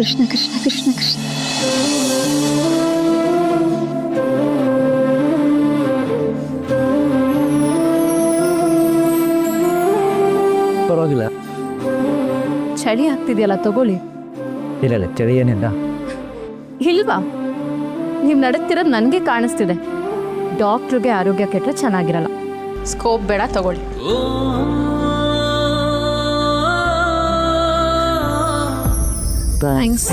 ಕೃಷ್ಣ ಕೃಷ್ಣ ಕೃಷ್ಣ ಕೃಷ್ಣ. ಪರವಾಗಿಲ್ಲ. ಚಳಿ ಆಗ್ತಿದೆಯಲ್ಲ, ತಗೊಳ್ಳಿ. ಇಲ್ಲ ಚಳಿ ಏನಿಲ್ಲ. ಇಲ್ವಾ? ನೀವು ನಡಕ್ತಿರೋದು ನನಗೆ ಕಾಣಿಸ್ತಿದೆ. ಡಾಕ್ಟ್ರಿಗೆ ಆರೋಗ್ಯ ಕೆಟ್ಟರೆ ಚೆನ್ನಾಗಿರಲ್ಲ. ಸ್ಕೋಪ್ ಬೇಡ, ತಗೊಳ್ಳಿ. ಥ್ಯಾಂಕ್ಸ್.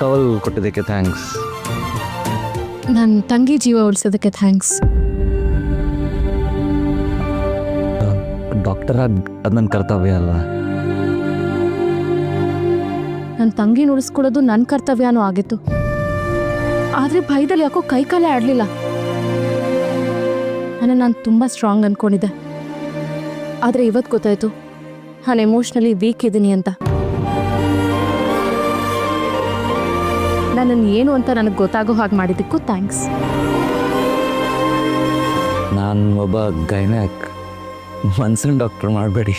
ಟವಲ್ ಕೊಟ್ಟಿದ್ದಕ್ಕೆ ಥ್ಯಾಂಕ್ಸ್. ನನ್ನ ತಂಗಿ ಜೀವ ಉಳಿಸೋದಕ್ಕೆ ಥ್ಯಾಂಕ್ಸ್. ಡಾಕ್ಟರ್ ಆಗಿ ಅದು ನನ್ನ ಕರ್ತವ್ಯ ಅಲ್ಲ. ನನ್ನ ತಂಗಿ ಉಳಿಸ್ಕೊಳ್ಳೋದು ನನ್ನ ಕರ್ತವ್ಯನೂ ಆಗಿತ್ತು. ಆದರೆ ಭಯದಲ್ಲಿ ಯಾಕೋ ಕೈಕಾಲೇ ಆಡಲಿಲ್ಲ. ನಾನು ತುಂಬ ಸ್ಟ್ರಾಂಗ್ ಅಂದ್ಕೊಂಡಿದ್ದೆ. ಆದರೆ ಇವತ್ತು ಗೊತ್ತಾಯಿತು ನಾನು ಎಮೋಷ್ನಲಿ ವೀಕ್ ಇದ್ದೀನಿ ಅಂತ. ನನ್ನನ್ನು ಏನು ಅಂತ ನನಗೆ ಗೊತ್ತಾಗೋ ಹಾಗೆ ಮಾಡಿದ್ದಕ್ಕೂ ಥ್ಯಾಂಕ್ಸ್. ನಾನು ಒಬ್ಬ ಗೈನಾಕ್, ಮನ್ಸಿನ ಡಾಕ್ಟರ್ ಮಾಡಬೇಡಿ.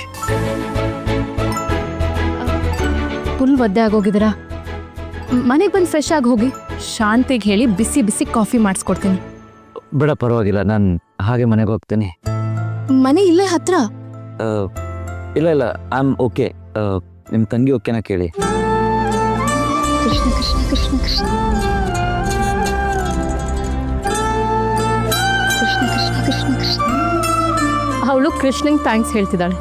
ಫುಲ್ ಒದ್ದೆ ಆಗೋಗಿದ್ದೀರಾ? ಮನೆಗೆ ಬಂದು ಫ್ರೆಶ್ ಆಗಿ ಹೋಗಿ. ಶಾಂತಿಗೆ ಹೇಳಿ ಬಿಸಿ ಬಿಸಿ ಕಾಫಿ ಮಾಡಿಸ್ಕೊಡ್ತೀನಿ. ಬೇಡ, ಪರವಾಗಿಲ್ಲ, ನಾನು ಹಾಗೆ ಮನೆಗೆ ಹೋಗ್ತೀನಿ. ಮನೆ ಇಲ್ಲೇ ಹತ್ರ. ಇಲ್ಲ ಐ ಆಮ್ ಓಕೆ. ನಿಮ್ಮ ತಂಗಿ ಓಕೆನಾ ಕೇಳಿ. ಕೃಷ್ಣ ಕೃಷ್ಣ ಕೃಷ್ಣ ಕೃಷ್ಣ ಕೃಷ್ಣ ಕೃಷ್ಣ ಕೃಷ್ಣ ಕೃಷ್ಣ. ಅವಳು ಕೃಷ್ಣಂಗೆ ಥ್ಯಾಂಕ್ಸ್ ಹೇಳ್ತಿದ್ದಾಳೆ.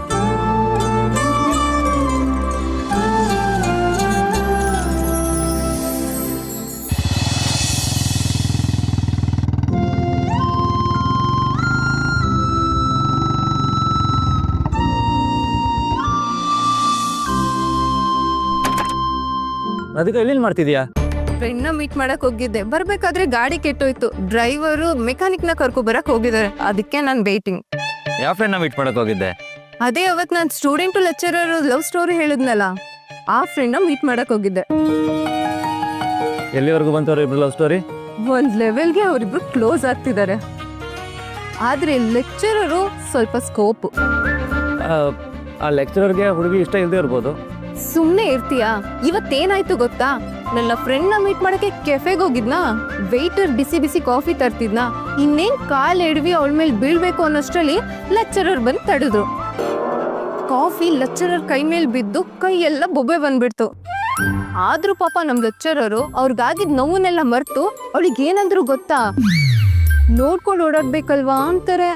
ಅದಕ್ಕೆ ಎಲ್ಲಿ ಮಾಡ್ತಿದ್ಯಾ? ಫ್ರೆಂಡ್ನ ಮೀಟ್ ಮಾಡಕ್ ಹೋಗಿದ್ದೆ. ಬರ್ಬೇಕಾದ್ರೆ ಗಾಡಿ ಕೆಟ್ಟೋಯ್ತು. ಡ್ರೈವರು ಮೆಕ್ಯಾನಿಕ್ನ ಕರ್ಕೊಬರಕ್ ಹೋಗಿದ್ದಾರೆ. ಅದಕ್ಕೆ ನಾನು ವೇಟಿಂಗ್. ಯಾವ ಫ್ರೆಂಡ್ನ ಮೀಟ್ ಮಾಡಕ್ ಹೋಗಿದ್ದೆ? ಅದೇ ಅವತ್ ನಾನು ಸ್ಟೂಡೆಂಟು ಲೆಕ್ಚರರ್ ಲವ್ ಸ್ಟೋರಿ ಹೇಳಿದ್ನಲ್ಲ, ಆ ಫ್ರೆಂಡ್ನ ಮೀಟ್ ಮಾಡಕ್ ಹೋಗಿದ್ದೆ. ಎಲ್ಲಿವರೆಗೂ ಬಂತವ್ರು ಇಬ್ರು ಲವ್ ಸ್ಟೋರಿ? ಒಂದ್ ಲೆವೆಲ್ಗೆ ಅವರಿಬ್ರು ಕ್ಲೋಸ್ ಆಗ್ತಿದ್ದಾರೆ. ಆದ್ರೆ ಲೆಕ್ಚರರು ಸ್ವಲ್ಪ ಸ್ಕೋಪ್. ಆ ಲೆಕ್ಚರರ್ಗೆ ಹುಡುಗಿ ಇಷ್ಟ ಇಲ್ಲದೆ ಇರ್ಬೋದು. ಸುಮ್ನೆ ಇರ್ತೀಯಾ? ಇವತ್ತೇನಾಯ್ತು ಗೊತ್ತಾ? ನನ್ನ ಫ್ರೆಂಡ್ನ ಮೀಟ್ ಮಾಡಕ್ಕೆ ಕೆಫೆಗೆ ಹೋಗಿದ್ನಾ, ವೇಟರ್ ಬಿಸಿ ಬಿಸಿ ಕಾಫಿ ತರ್ತಿದ್ನಾ, ಇನ್ನೇನ್ ಕಾಲ್ ಎಡವಿ ಅವಳ ಮೇಲೆ ಬೀಳ್ಬೇಕು ಅನ್ನೋಷ್ಟ್ರಲ್ಲಿ ಲೆಕ್ಚರರ್ ಬಂದು ತಡೆದ್ರು. ಕಾಫಿ ಲೆಕ್ಚರರ್ ಕೈ ಮೇಲೆ ಬಿದ್ದು ಕೈ ಎಲ್ಲ ಬೊಬ್ಬೆ ಬಂದ್ಬಿಡ್ತು. ಆದ್ರೂ ಪಾಪ ನಮ್ ಲೆಕ್ಚರರು ಅವ್ರಿಗಾಗಿದ್ ನೋವನ್ನೆಲ್ಲ ಮರ್ತು ಅವಳಿಗೆ ಏನಂದ್ರು ಗೊತ್ತಾ? ನೋಡ್ಕೊಂಡು ಓಡಾಡ್ಬೇಕಲ್ವಾ ಅಂತಾರೆ.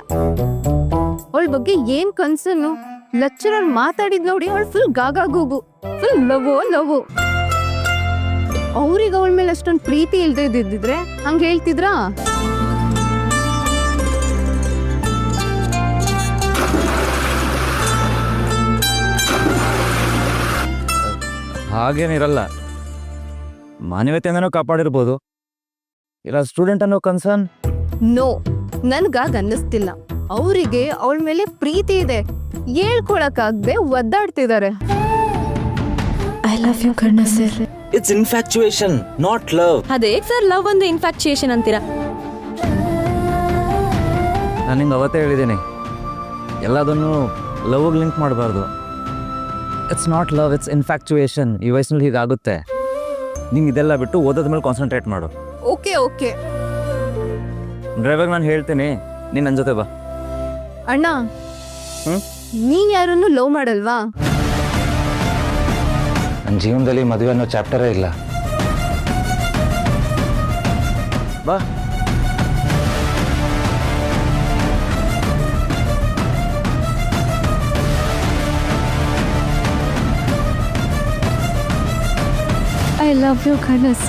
ಅವಳ ಬಗ್ಗೆ ಏನ್ ಕನ್ಸನ್ನು ಲೆಕ್ಚರರ್ ಮಾತಾಡಿದ್ ನೋಡಿ ಅವಳು ಫುಲ್ ಗಾಗಾಗೂಗು, ಫುಲ್ ಲವ್. ಅವ್ರಿಗೆ ಅವಳ ಮೇಲೆ ಅಷ್ಟೊಂದು ಪ್ರೀತಿ ಇಲ್ದೇ ಇದ್ದಿದ್ರೆ ಹಂಗ ಹೇಳ್ತಿದ್ರಾ? ಹಾಗೇನಿರಲ್ಲ. ಮಾನವೀಯತೆಯಿಂದನೂ ಕಾಪಾಡಿರ್ಬೋದು. ಇಲ್ಲ ಸ್ಟೂಡೆಂಟ್ ಅನ್ನೋ ಕನ್ಸರ್ನ್. ನೋ, ನನ್ಗಾಗ ಅನ್ನಿಸ್ತಿಲ್ಲ. ಅವರಿಗೆ ಅವಳ ಮೇಲೆ ಪ್ರೀತಿ ಇದೆ, ಹೇಳ್ಕೊಳಕ್ಕಾಗದೆ ಒದ್ದಾಡ್ತಿದ್ದಾರೆ. I love you Karna sir. It's infatuation, not love. ಅದೇ ಸರ್, ಲವ್ ಒಂದು ಇನ್ಫ್ಯಾಕ್ಚುಯೇಷನ್ ಅಂತೀರಾ? ನಾನು ನಿಂಗೆ ಅವತ್ತೇ ಹೇಳಿದ್ದೀನಿ, ಎಲ್ಲದನ್ನು ಲವ್ಗೆ ಲಿಂಕ್ ಮಾಡಬಾರ್ದು. It's not love, it's infatuation. ಈ ವಯಸ್ಸಿನಲ್ಲಿ ಹೀಗಾಗುತ್ತೆ. ನಿಂಗೆ ಇದೆಲ್ಲ ಬಿಟ್ಟು ಓದೋದ ಮೇಲೆ ಕಾನ್ಸಂಟ್ರೇಟ್ ಮಾಡು. ಓಕೆ ಓಕೆ ಡ್ರೈವರ್ ನಾನು ಹೇಳ್ತೀನಿ, ನೀನು ನನ್ನ ಜೊತೆ ಬಾ. ಅಣ್ಣ ನೀನ್ ಯಾರನ್ನು ಲವ್ ಮಾಡಲ್ವಾ? ನನ್ನ ಜೀವನದಲ್ಲಿ ಮದುವೆ ಅನ್ನೋ ಚಾಪ್ಟರೇ ಇಲ್ಲ. ಬಾ. ಐ ಲವ್ ಯು ಕನಸ್.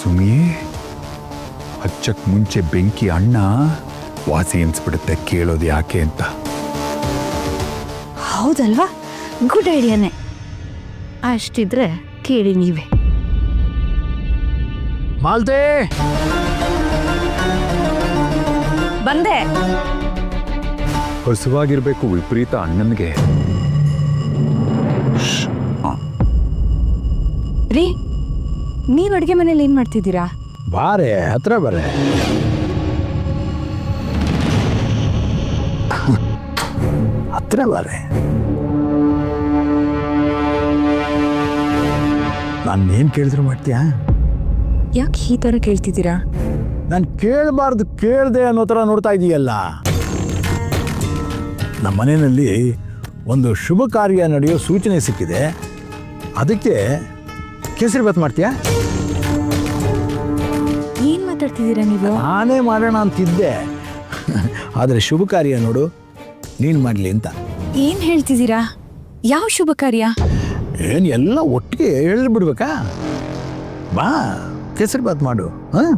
ಸುಮಿ, ಹಚ್ಚಕ್ ಮುಂಚೆ ಬೆಂಕಿ ಅಣ್ಣ ವಾಸಿ ಎನ್ಸ್ಬಿಡುತ್ತೆ, ಕೇಳೋದು ಯಾಕೆ ಅಂತ. ಹೌದಲ್ವಾ? ಗುಡ್ ಐಡಿಯಾನೇ. ಅಷ್ಟಿದ್ರೆ ಕೇಳಿ ನೀವೇ. ಮಾಲ್ತೆ, ಬಂದೆ. ಹಸುವಾಗಿರ್ಬೇಕು ವಿಪರೀತ ಅಣ್ಣನ್ಗೆ. ರೀ, ನೀವ್ ಅಡುಗೆ ಮನೇಲಿ ಏನ್ ಮಾಡ್ತಿದ್ದೀರಾ? ಬಾರೆ ಹತ್ರ ಬರೆ. ಹತ್ರ ಬಾರೆ. ನಾನೇನ್ ಕೇಳಿದ್ರು ಮಾಡ್ತೀಯಾ? ಯಾಕೆ ಈ ಥರ ಕೇಳ್ತಿದ್ದೀರಾ? ನಾನು ಕೇಳಬಾರ್ದು ಕೇಳ್ದೆ ಅನ್ನೋ ಥರ ನೋಡ್ತಾ ಇದೀಯಲ್ಲ. ನಮ್ಮ ಮನೆಯಲ್ಲಿ ಒಂದು ಶುಭ ಕಾರ್ಯ ನಡೆಯೋ ಸೂಚನೆ ಸಿಕ್ಕಿದೆ, ಅದಕ್ಕೆ ಕೇಸರಿ ಬಾತ್ ಮಾಡ್ತೀಯಾ? ಏನ್ ಮಾತಾಡ್ತಿದ್ದೀರಾ ನೀವು? ನಾನೇ ಮಾಡೋಣ ಅಂತಿದ್ದೆ, ಆದರೆ ಶುಭ ಕಾರ್ಯ ನೋಡು ನೀನು ಮಾಡಲಿ ಅಂತ. ಏನ್ ಹೇಳ್ತಿದ್ದೀರಾ? ಯಾವ ಶುಭ ಕಾರ್ಯ? ಏನು ಎಲ್ಲ ಒಟ್ಟಿಗೆ ಹೇಳ್ಬಿಡ್ಬೇಕಾ? ಬಾ ಕೇಸರಿ ಬಾತ್ ಮಾಡು. ಹಾಂ,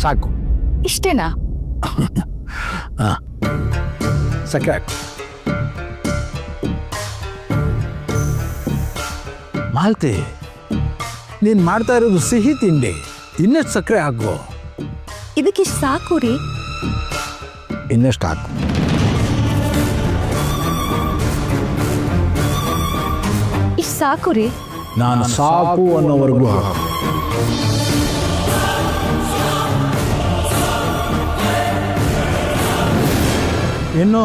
ಸಾಕು. ಇಷ್ಟೇನಾ? ಹಾಂ, ಸಕ್ಕರೆ ಹಾಕು. ಮಾಲ್ತಿ, ನೀನು ಮಾಡ್ತಾ ಇರೋದು ಸಿಹಿ ತಿಂಡಿ, ಇನ್ನಷ್ಟು ಸಕ್ಕರೆ ಹಾಕು. ಇದಕ್ಕಿಷ್ಟು ಸಾಕು ರೀ. ಇನ್ನಷ್ಟು ಹಾಕು. ಇಷ್ಟು ಸಾಕು ರೀ. ನಾನು ಸಾಕು ಅನ್ನೋವರೆಗೂ ಹಾಕು. ಇನ್ನು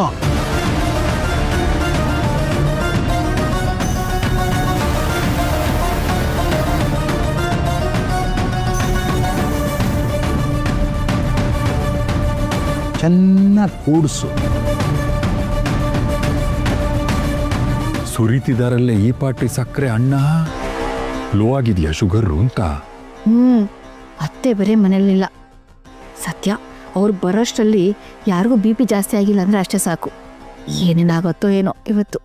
ಚೆನ್ನಾಗಿ ಕೂಡಿಸು. ಸುರಿತಿದಾರಲ್ಲೇ ಈ ಪಾಟಿ ಸಕ್ಕರೆ. ಅಣ್ಣ ಲೋ ಆಗಿದೆಯಾ ಶುಗರು ಅಂತ? ಅತ್ತೆ ಬರೀ ಮನೇಲಿಲ್ಲ. ಸತ್ಯ, ಅವ್ರು ಬರೋಷ್ಟರಲ್ಲಿ ಯಾರಿಗೂ BP ಜಾಸ್ತಿ ಆಗಿಲ್ಲ ಅಂದ್ರೆ ಅಷ್ಟೇ ಸಾಕು. ಏನೇನಾಗುತ್ತೋ ಏನೋ ಇವತ್ತು.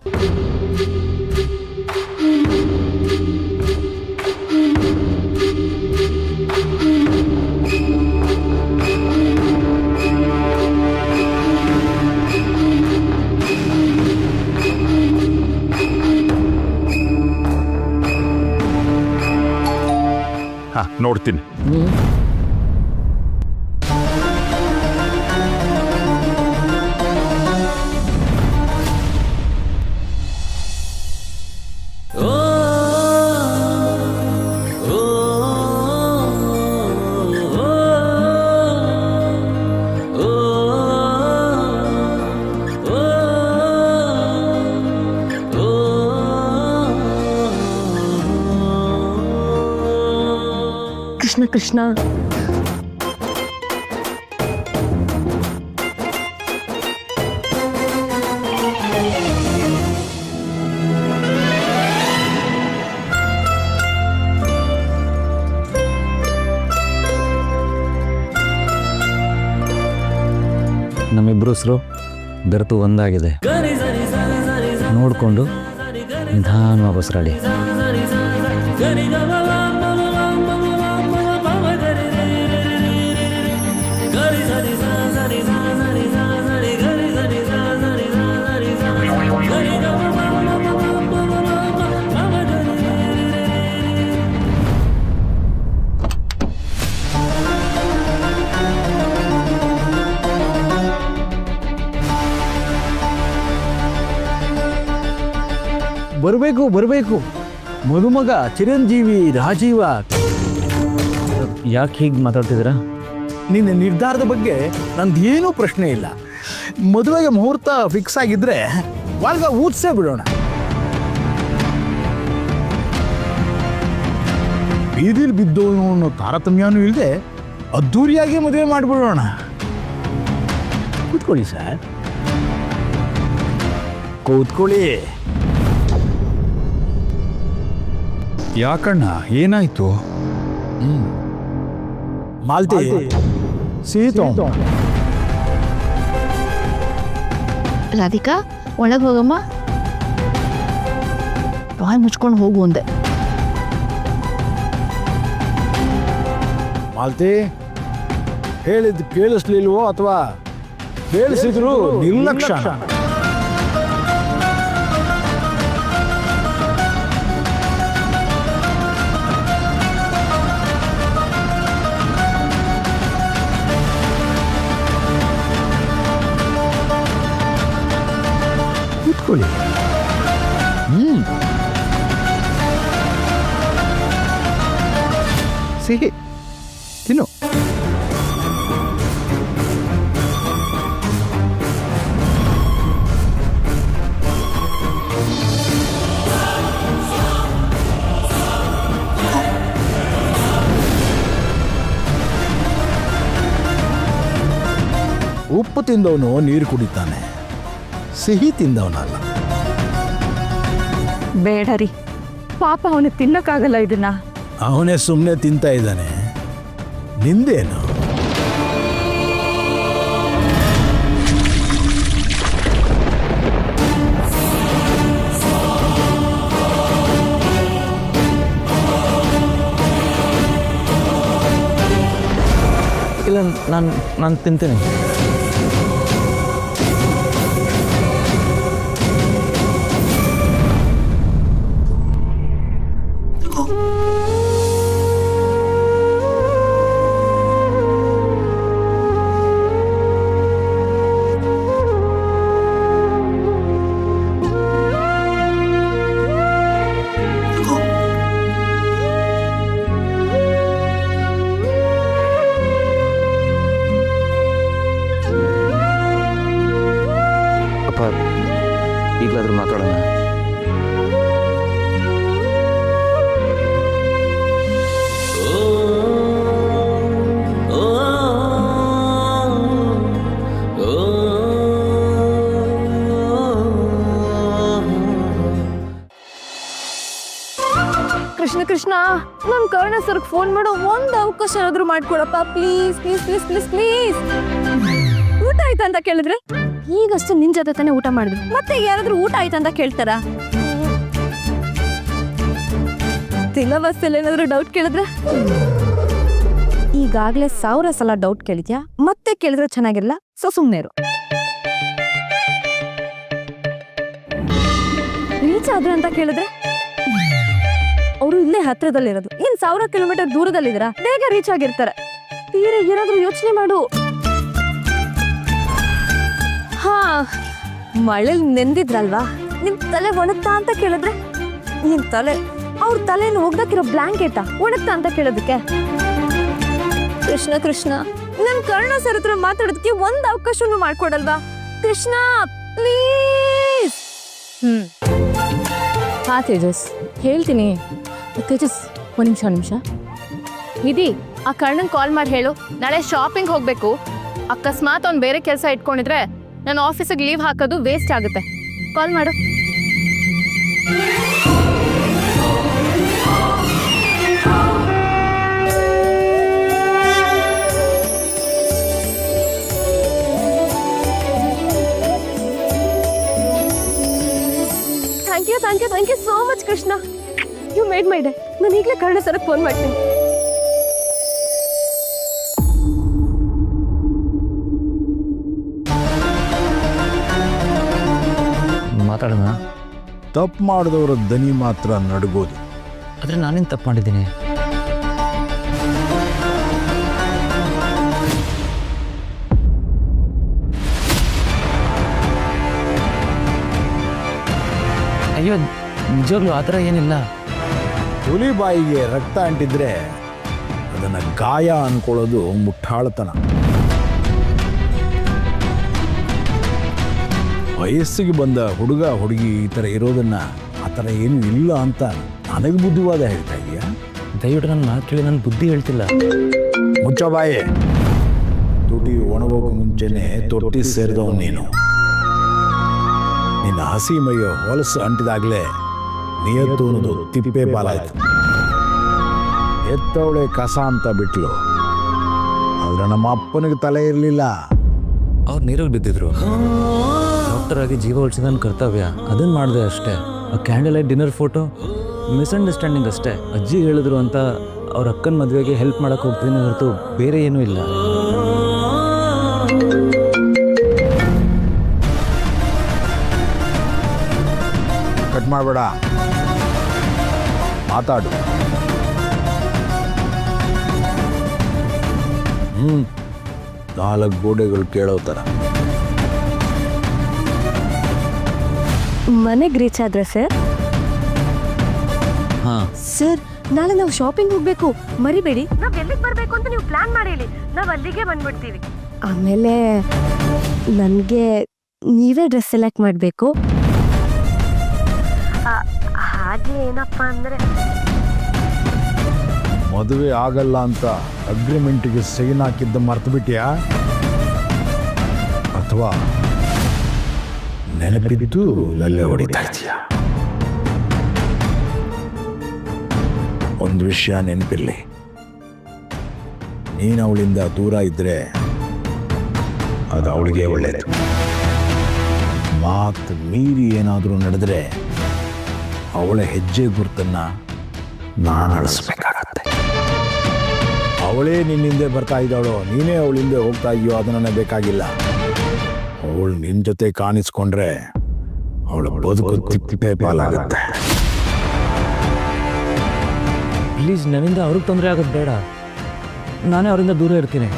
ಹಾಂ, ನೋಡ್ತೀನಿ. ಕೃಷ್ಣ ಕೃಷ್ಣ. ನಮ್ಮಿಬ್ರು ಹೆಸರು ಬೆರೆತು ಒಂದಾಗಿದೆ. ನೋಡಿಕೊಂಡು ನಿಧಾನವಾಗಿ ಬಸರಾಡಿ. ಬರಬೇಕು ಮದುಮಗ ಚಿರಂಜೀವಿ ರಾಜೀವ. ಯಾಕೆ ಹೀಗೆ ಮಾತಾಡ್ತಿದ್ದೀರಾ? ನಿನ್ನ ನಿರ್ಧಾರದ ಬಗ್ಗೆ ನಂದೇನೂ ಪ್ರಶ್ನೆ ಇಲ್ಲ. ಮದುವೆಗೆ ಮುಹೂರ್ತ ಫಿಕ್ಸ್ ಆಗಿದ್ರೆ ವಾಲ್ಗ ಊದ್ಸೇ ಬಿಡೋಣ. ಬೀದಿಲಿ ಬಿದ್ದವನು ಅನ್ನೋ ತಾರತಮ್ಯನೂ ಇಲ್ಲದೆ ಅದ್ಧೂರಿಯಾಗಿ ಮದುವೆ ಮಾಡಿಬಿಡೋಣ. ಕೂತ್ಕೊಳ್ಳಿ ಸರ್, ಕೂತ್ಕೊಳ್ಳಿ. ಯಾಕಣ್ಣ ಏನಾಯ್ತು? ಮಾಲ್ತಿ ಸೀತು ರಾಧಿಕಾ ಒಳಗೆ ಹೋಗಮ್ಮ. ಬಾಯ್ ಮುಚ್ಕೊಂಡು ಹೋಗು ಅಂದೆ. ಮಾಲ್ತಿ ಹೇಳಿದ್ದು ಕೇಳಿಸ್ಲಿಲ್ವೋ ಅಥವಾ ಕೇಳಿಸಿದ್ರು ನಿರ್ಲಕ್ಷ್ಯ? ಕೂತ್ಕೊಳ್ಳಿ. ಸಿಹಿ ತಿನ್ನು. ಉಪ್ಪು ತಿಂದವನು ನೀರು ಕುಡಿತಾನೆ, ಸಿಹಿ ತಿಂದವನಲ್ಲ. ಬೇಡ ರೀ, ಪಾಪ ಅವನು ತಿನ್ನಕ್ಕಾಗಲ್ಲ ಇದನ್ನ. ಅವನೇ ಸುಮ್ಮನೆ ತಿಂತಾ ಇದ್ದಾನೆ, ನಿಂದೇನು? ಇಲ್ಲ, ನಾನು ತಿಂತೇನೆ. ಅಪ್ಪ, ಈಗಲಾದ್ರೂ ಮಾತಾಡೋಣ. ಕೃಷ್ಣ ಕೃಷ್ಣ, ನನ್ ಕರ್ಣ ಸರ್ಗ್ ಫೋನ್ ಮಾಡೋ ಒಂದ್ ಅವಕಾಶ ಏನಾದ್ರು ಮಾಡ್ಕೊಡಪ್ಪ, please please please please please. ಊಟ ಆಯ್ತಾ ಅಂತ ಕೇಳಿದ್ರೆ ಈಗಷ್ಟು ನಿನ್ ಜೊತೆ ತಾನೇ ಊಟ ಮಾಡಿದ್ರು, ಮತ್ತೆ ಯಾರಾದ್ರೂ ಊಟ ಆಯ್ತಾ ಅಂತ ಕೇಳ್ತಾರ? ಸಿಲೆಬಸ್ ಏನಾದ್ರು ಡೌಟ್ ಕೇಳಿದ್ರೆ? ಈಗಾಗ್ಲೇ 1000 ಸಲ ಡೌಟ್ ಕೇಳಿದ್ಯಾ, ಮತ್ತೆ ಕೇಳಿದ್ರೆ ಚೆನ್ನಾಗಿರಲ್ಲ, ಸೊ ಸುಮ್ನೆ ಇರು. ರೀಚ್ ಆದ್ರೆ ಅಂತ ಕೇಳಿದ್ರೆ ಅವರು ಇಲ್ಲೇ ಹತ್ರದಲ್ಲಿರೋದು, 1000 ಕಿಲೋಮೀಟರ್ ದೂರದಲ್ಲಿದ್ದೀರಾ, ಬೇಗ ರೀಚ್ ಆಗಿರ್ತಾರೆ. ತೀರ ಏನಾದ್ರೂ ಯೋಚನೆ ಮಾಡು. ಹಾ, ಮಳೆಲ್ ನೆಂದಿದ್ರಲ್ವಾ, ನಿಮ್ ತಲೆ ಒಣಗ್ತಾ ಅಂತ ಕೇಳಿದ್ರೆ ನಿನ್ ತಲೆ, ಅವ್ರ ತಲೆನ ಹೋಗ್ದಾಕಿರೋ ಬ್ಲಾಂಕೆಟ ಒಣಗ್ತಾ ಅಂತ ಕೇಳೋದಕ್ಕೆ? ಕೃಷ್ಣ ಕೃಷ್ಣ, ನನ್ ಕರ್ಣ ಸರ್ ಹತ್ರ ಮಾತಾಡೋದಕ್ಕೆ ಒಂದ್ ಅವಕಾಶನೂ ಮಾಡ್ಕೊಡಲ್ವಾ ಕೃಷ್ಣ, ಪ್ಲೀಸ್. ಹಾ ತೇಜಸ್, ಹೇಳ್ತೀನಿ. ತೇಜಸ್, ಒಂದ್ ನಿಮಿಷ. ವಿಧಿ, ಆ ಕರ್ಣನ್ ಕಾಲ್ ಮಾಡಿ ಹೇಳು, ನಾಳೆ ಶಾಪಿಂಗ್ ಹೋಗ್ಬೇಕು. ಅಕಸ್ಮಾತ್ ಅವ್ನು ಬೇರೆ ಕೆಲಸ ಇಟ್ಕೊಂಡಿದ್ರೆ ನನ್ನ ಆಫೀಸಿಗೆ ಲೀವ್ ಹಾಕೋದು ವೇಸ್ಟ್ ಆಗುತ್ತೆ. ಕಾಲ್ ಮಾಡು. Thank you so much Krishna, you made my day. ನಾನು ಈಗಲೇ ಕರ್ಣ ಸರ್ಗೆ ಫೋನ್ ಮಾಡ್ತೀನಿ. ಮಾತಾಡೋಣ. ತಪ್ಪು ಮಾಡಿದವರ ದನಿ ಮಾತ್ರ ನಡಗೋದು. ಆದರೆ ನಾನೇನು ತಪ್ಪು ಮಾಡಿದ್ದೀನಿ? ಅಯ್ಯೋ, ನಿಜವಾಗ್ಲೂ ಆ ಥರ ಏನಿಲ್ಲ. ಹುಲಿ ಬಾಯಿಗೆ ರಕ್ತ ಅಂಟಿದ್ರೆ ಅದನ್ನು ಗಾಯ ಅನ್ಕೊಳ್ಳೋದು ಮುಟ್ಟಾಳತನ. ವಯಸ್ಸಿಗೆ ಬಂದ ಹುಡುಗ ಹುಡುಗಿ ಈ ಥರ ಇರೋದನ್ನ ಆ ಥರ ಏನೂ ಇಲ್ಲ ಅಂತ ನನಗೆ ಬುದ್ಧಿವಾದ ಹೇಳ್ತಾ ಇದೆಯಾ? ದಯವಿಟ್ಟು ನನ್ನ ಮಾತು ಕೇಳಿ, ನನ್ನ ಬುದ್ಧಿ ಹೇಳ್ತಿಲ್ಲ. ಮುಚ್ಚ ಬಾಯಿ. ತುಟಿ ಒಣಗೋಕೆ ಮುಂಚೆನೆ ತೊಟ್ಟಿ ಸೇರಿದವನು ನೀನು. ನಿನ್ನ ಹಸಿ ಮೈಯ ಹೊಲಸು ಅಂಟಿದಾಗಲೇ ನಿಯತ್ತು ಅನ್ನೋದು ತಿಪ್ಪೆ ಪಾಲಾಯ್ತು. ಎತ್ತವಳೆ ಕಸ ಅಂತ ಬಿಟ್ಲು, ಆದ್ರೆ ನಮ್ಮ ಅಪ್ಪನಿಗೆ ತಲೆ ಇರಲಿಲ್ಲ. ಅವ್ರು ನೀರಲ್ಲಿ ಬಿದ್ದಿದ್ರು. ಡಾಕ್ಟರ್ ಆಗಿ ಜೀವ ಉಳಿಸಿದ ನನ್ನ ಕರ್ತವ್ಯ, ಅದನ್ನು ಮಾಡಿದೆ ಅಷ್ಟೇ. ಆ candle light dinner photo misunderstanding ಅಷ್ಟೇ. ಅಜ್ಜಿ ಹೇಳಿದ್ರು ಅಂತ ಅವ್ರ ಅಕ್ಕನ ಮದುವೆಗೆ ಹೆಲ್ಪ್ ಮಾಡಕ್ಕೆ ಹೋಗ್ತೀನಿ ಹೊರತು ಬೇರೆ ಏನೂ ಇಲ್ಲ. ಕಟ್ ಮಾಡಬೇಡ, ಮಾತಾಡು. ನಾಲ್ಕು ಗೋಡೆಗಳು ಕೇಳೋ ಥರ. ಮನೆಗೆ ರೀಚ್ ಆದ್ರೆ ಸರ್? ಹಾಂ ಸರ್, ನಾಳೆ ನಾವು ಶಾಪಿಂಗ್ ಹೋಗ್ಬೇಕು, ಮರಿಬೇಡಿ. ನಾವ್ ಎಲ್ಲಿಗೆ ಬರ್ಬೇಕು ಅಂತ ನೀವು ಪ್ಲಾನ್ ಮಾಡಿ ಹೇಳಿ, ನಾವ್ ಅಲ್ಲಿಗೆ ಬಂದ್ಬಿಡ್ತೀವಿ. ಆಮೇಲೆ ನನಗೆ ನೀವೇ ಡ್ರೆಸ್ ಸೆಲೆಕ್ಟ್ ಮಾಡಬೇಕು. ಹಾಗೆ ಏನಪ್ಪ ಅಂದ್ರೆ, ಮದುವೆ ಆಗಲ್ಲ ಅಂತ ಅಗ್ರಿಮೆಂಟ್ಗೆ ಸೈನ್ ಹಾಕಿದ್ದ ಮರ್ತು ಬಿಟ್ಟಿಯಾ? ಅಥವಾ ನೆನಪಿದ್ದು ಲಲ್ಲೆ ಹೊಡಿತಾ ಇದೆಯಾ? ಒಂದು ವಿಷಯ ನೆನಪಿರಲಿ, ನೀನು ಅವಳಿಂದ ದೂರ ಇದ್ರೆ ಅದು ಅವಳಿಗೆ ಒಳ್ಳೆಯದು. ಮಾತು ಮೀರಿ ಏನಾದರೂ ನಡೆದ್ರೆ ಅವಳ ಹೆಜ್ಜೆ ಗುರುತನ್ನ ನಾನು ಅಳಿಸ್ಬೇಕಾಗತ್ತೆ. ಅವಳೇ ನಿನ್ನಿಂದೆ ಬರ್ತಾ ಇದ್ದಾಳೋ ನೀನೇ ಅವಳಿಂದೆ ಹೋಗ್ತಾ ಇದೆಯೋ ಅದು ನನಗೆ ಬೇಕಾಗಿಲ್ಲ. ಅವಳು ನಿನ್ನ ಜೊತೆ ಕಾಣಿಸ್ಕೊಂಡ್ರೆ ಅವಳ ಬದುಕು ತಿಪ್ಪೆ ಪಾಲಾಗುತ್ತೆ. ಪ್ಲೀಸ್, ನನ್ನಿಂದ ಅವ್ರಿಗೆ ತೊಂದರೆ ಆಗೋದು ಬೇಡ. ನಾನೇ ಅವರಿಂದ ದೂರ ಇರ್ತೀನಿ.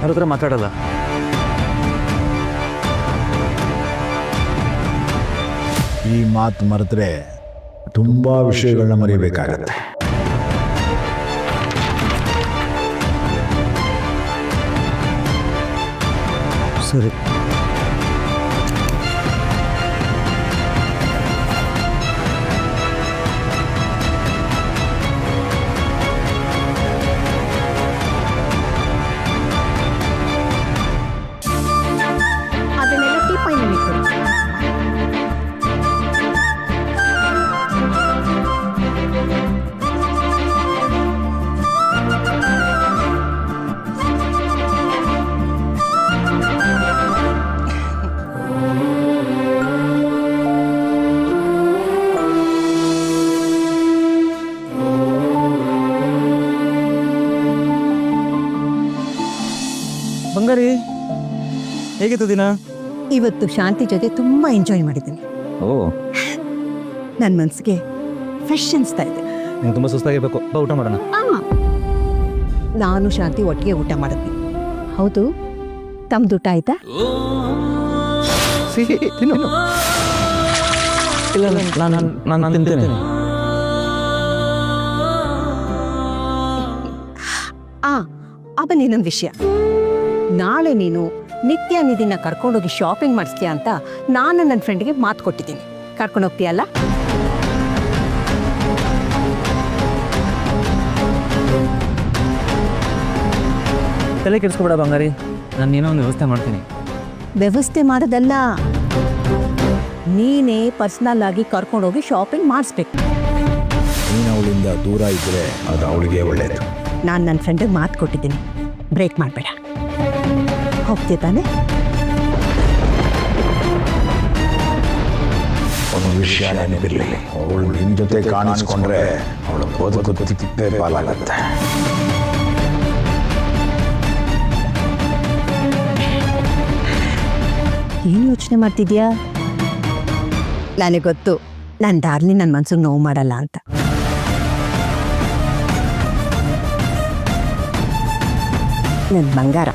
ಅವ್ರ ಹತ್ರ ಮಾತಾಡಲ್ಲ. ಈ ಮಾತು ಮರೆತರೆ ತುಂಬಾ ವಿಷಯಗಳನ್ನ ಮರಿಬೇಕಾಗತ್ತೆ. ಸರಿ. ಅದನ್ನೆಲ್ಲ ಟೀಪಾಯಿನಲ್ಲಿ ಕೊಡಿ. ಬಂಗಾರಿ, ಹೇಗಿತ್ತು ದಿನ? ಇವತ್ತು ಶಾಂತಿ ಜೊತೆ ತುಂಬ ಎಂಜಾಯ್ ಮಾಡಿದ್ದೀನಿ. ಓ, ನನ್ನ ಮನಸ್ಸಿಗೆ ಫ್ರೆಶ್ ಅನಿಸ್ತಾ ಇದೆ. ನೀವು ತುಂಬ ಸುಸ್ತಾಗಿರ್ಬೇಕು. ಬಾ, ಊಟ ಮಾಡೋಣ. ನಾನು ಶಾಂತಿ ಒಟ್ಟಿಗೆ ಊಟ ಮಾಡಿದ್ವಿ. ಹೌದು, ತಮ್ದು ಊಟ ಆಯ್ತಾ? ಇಲ್ಲ, ನಾನು ತಿಂತೇನೆ. ಅವನ್ ಇನ್ನೊಂದು ವಿಷಯ, ನಾಳೆ ನೀನು ನಿತ್ಯ ನಿಧಿನ ಕರ್ಕೊಂಡೋಗಿ ಶಾಪಿಂಗ್ ಮಾಡಿಸ್ತೀಯ ಅಂತ ನಾನು ನನ್ನ ಫ್ರೆಂಡ್ಗೆ ಮಾತು ಕೊಟ್ಟಿದ್ದೀನಿ. ಕರ್ಕೊಂಡು ಹೋಗ್ತೀಯಲ್ಲ? ತಲೆ ಕೆಡಿಸ್ಕೊಬೇಡ ಬಂಗಾರಿ, ನಾನು ಏನೋ ಒಂದು ವ್ಯವಸ್ಥೆ ಮಾಡ್ತೀನಿ. ವ್ಯವಸ್ಥೆ ಮಾಡೋದಲ್ಲ, ನೀನೇ ಪರ್ಸನಲ್ ಆಗಿ ಕರ್ಕೊಂಡೋಗಿ ಶಾಪಿಂಗ್ ಮಾಡಿಸ್ಬೇಕು. ನೀನು ಅವಳಿಂದ ದೂರ ಇದ್ರೆ ಅದು ಅವಳಿಗೆ ಒಳ್ಳೆಯದು. ನಾನು ನನ್ನ ಫ್ರೆಂಡಿಗೆ ಮಾತು ಕೊಟ್ಟಿದ್ದೀನಿ, ಬ್ರೇಕ್ ಮಾಡಬೇಡ. ಹೋಗ್ತೀಯ ತಾನೆ? ಒಂದು ವಿಷಯ ನೆನಪಿರಲಿ, ಅವಳು ನಿನ್ನ ಜೊತೆ ಕಾಣಿಸ್ಕೊಂಡ್ರೆ ಅವಳ ಬದುಕು ತಿಪ್ಪೆ ಪಾಲಾಗತ್ತೆ. ಏನು ಯೋಚನೆ ಮಾಡ್ತಿದ್ಯಾ? ನನಗೆ ಗೊತ್ತು, ನನ್ನ ದಾರ್ಲಿ ನನ್ನ ಮನ್ಸಿಗೆ ನೋವು ಮಾಡಲ್ಲ ಅಂತ. ನನ್ನ ಬಂಗಾರ.